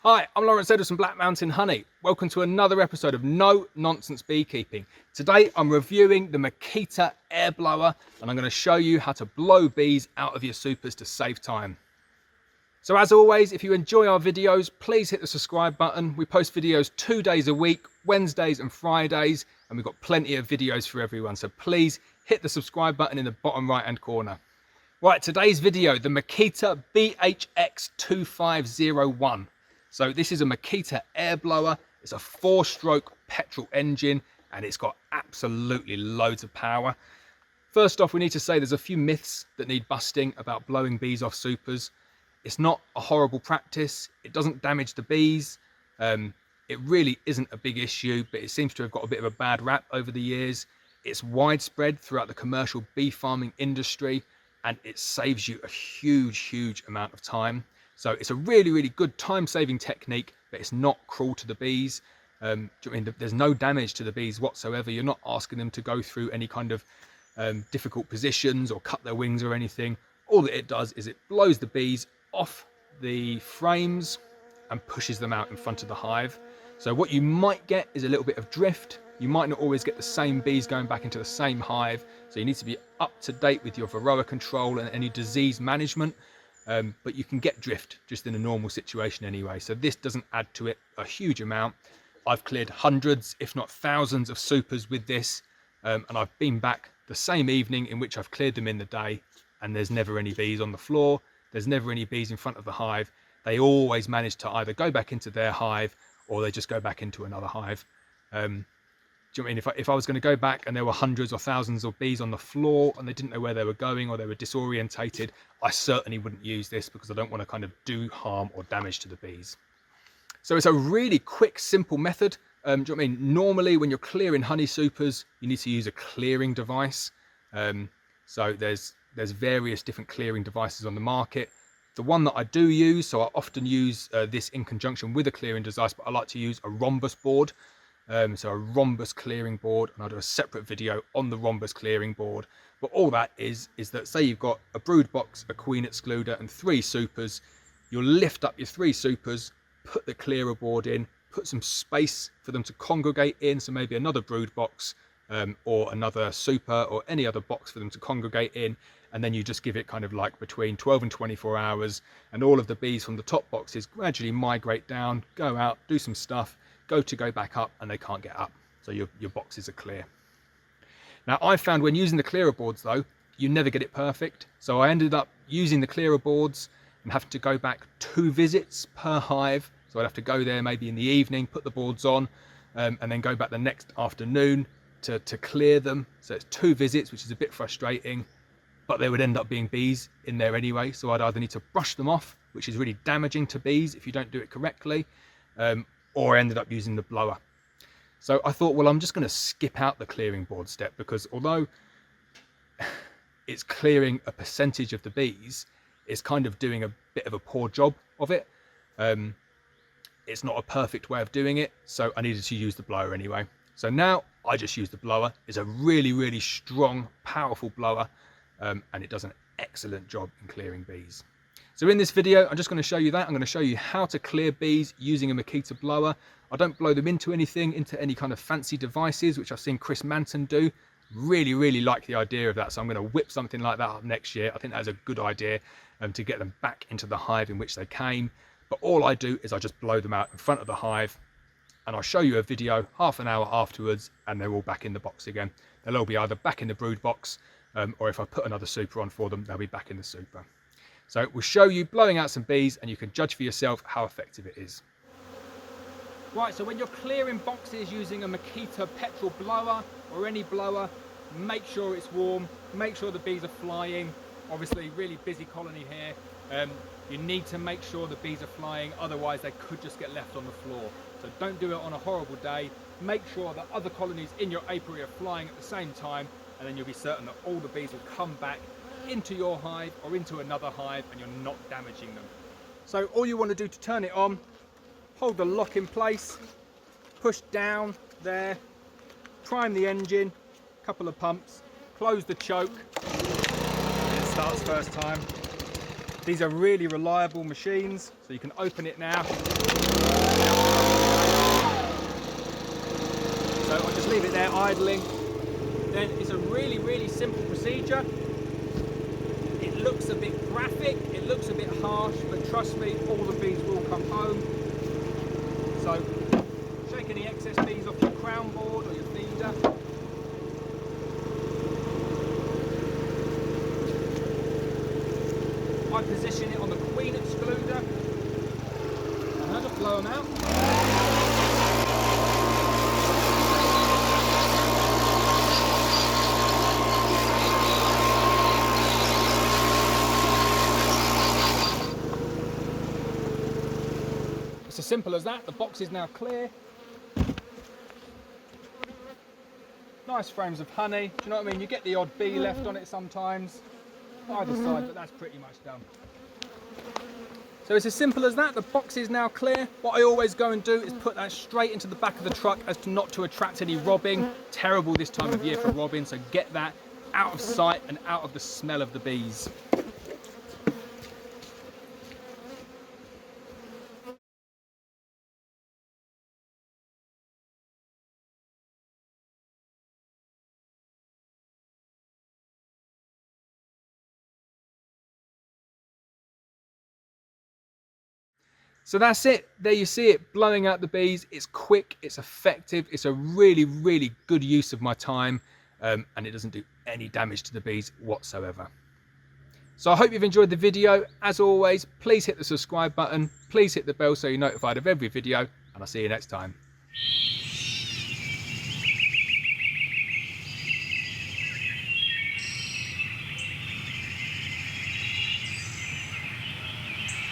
Hi, I'm Lawrence Edwards from Black Mountain Honey. Welcome to another episode of No Nonsense Beekeeping. Today I'm reviewing the Makita air blower and I'm going to show you how to blow bees out of your supers to save time. So as always, if you enjoy our videos, please hit the subscribe button. We post videos 2 days a week, Wednesdays and Fridays, and we've got plenty of videos for everyone. So please hit the subscribe button in the bottom right hand corner. Right, today's video, the Makita BHX2501. So this is a Makita air blower. It's a 4-stroke petrol engine and it's got absolutely loads of power. First off, we need to say there's a few myths that need busting about blowing bees off supers. It's not a horrible practice. It doesn't damage the bees. It really isn't a big issue, but it seems to have got a bit of a bad rap over the years. It's widespread throughout the commercial bee farming industry and it saves you a huge amount of time. So it's a really good time-saving technique, but it's not cruel to the bees. There's no damage to the bees whatsoever. You're not asking them to go through any kind of difficult positions or cut their wings or anything. All that it does is it blows the bees off the frames and pushes them out in front of the hive. So what you might get is a little bit of drift. You might not always get the same bees going back into the same hive. So you need to be up to date with your varroa control and any disease management. But you can get drift just in a normal situation anyway. So this doesn't add to it a huge amount. I've cleared hundreds, if not thousands of supers with this. And I've been back the same evening in which I've cleared them in the day and there's never any bees on the floor. There's never any bees in front of the hive. They always manage to either go back into their hive or they just go back into another hive. Do you know what I mean? If I was going to go back and there were hundreds or thousands of bees on the floor and they didn't know where they were going or they were disorientated, I certainly wouldn't use this because I don't want to kind of do harm or damage to the bees. So it's a really quick, simple method. Do you know what I mean? Normally when you're clearing honey supers, you need to use a clearing device. So there's various different clearing devices on the market. The one that I do use, so I often use this in conjunction with a clearing device, but I like to use a rhombus board. So a rhombus clearing board, and I'll do a separate video on the rhombus clearing board. But all that is that say you've got a brood box, a queen excluder and 3 supers, you'll lift up your 3 supers, put the clearer board in, put some space for them to congregate in, so maybe another brood box or another super or any other box for them to congregate in, and then you just give it kind of like between 12 and 24 hours and all of the bees from the top boxes gradually migrate down, go out, do some stuff, go back up and they can't get up. So your boxes are clear. Now I found when using the clearer boards though, you never get it perfect. So I ended up using the clearer boards and having to go back 2 visits per hive. So I'd have to go there maybe in the evening, put the boards on and then go back the next afternoon to clear them. So it's 2 visits, which is a bit frustrating, but there would end up being bees in there anyway. So I'd either need to brush them off, which is really damaging to bees if you don't do it correctly, or I ended up using the blower. So I thought, well, I'm just going to skip out the clearing board step because although it's clearing a percentage of the bees, it's kind of doing a bit of a poor job of it. It's not a perfect way of doing it, so I needed to use the blower anyway. So now I just use the blower. It's a really strong, powerful blower, and it does an excellent job in clearing bees. So in this video, I'm just going to show you that. I'm going to show you how to clear bees using a Makita blower. I don't blow them into anything, into any kind of fancy devices, which I've seen Chris Manton do. Really like the idea of that. So I'm going to whip something like that up next year. I think that's a good idea to get them back into the hive in which they came. But all I do is I just blow them out in front of the hive and I'll show you a video half an hour afterwards and they're all back in the box again. They'll all be either back in the brood box or if I put another super on for them, they'll be back in the super. So we'll show you blowing out some bees and you can judge for yourself how effective it is. Right, so when you're clearing boxes using a Makita petrol blower or any blower, make sure it's warm, make sure the bees are flying. Obviously, really busy colony here. You need to make sure the bees are flying, otherwise they could just get left on the floor. So don't do it on a horrible day. Make sure that other colonies in your apiary are flying at the same time, and then you'll be certain that all the bees will come back into your hive or into another hive and you're not damaging them. So all you want to do to turn it on, hold the lock in place, push down there, prime the engine, couple of pumps, close the choke, and it starts first time. These are really reliable machines, so you can open it now. So I'll just leave it there idling. Then it's a really simple procedure. It looks a bit graphic, it looks a bit harsh, but trust me, all the bees will come home. So shake any excess bees off your crown board or your feeder. I position it on the queen excluder and I'll just blow them out. It's as simple as that. The box is now clear. Nice frames of honey. Do you know what I mean? You get the odd bee left on it sometimes. Either side, but that's pretty much done. So it's as simple as that. The box is now clear. What I always go and do is put that straight into the back of the truck as to not to attract any robbing. Terrible this time of year for robbing, so get that out of sight and out of the smell of the bees. So that's it. There you see it, blowing out the bees. It's quick, it's effective, it's a really good use of my time, and it doesn't do any damage to the bees whatsoever. So I hope you've enjoyed the video. As always, please hit the subscribe button, please hit the bell so you're notified of every video, and I'll see you next time.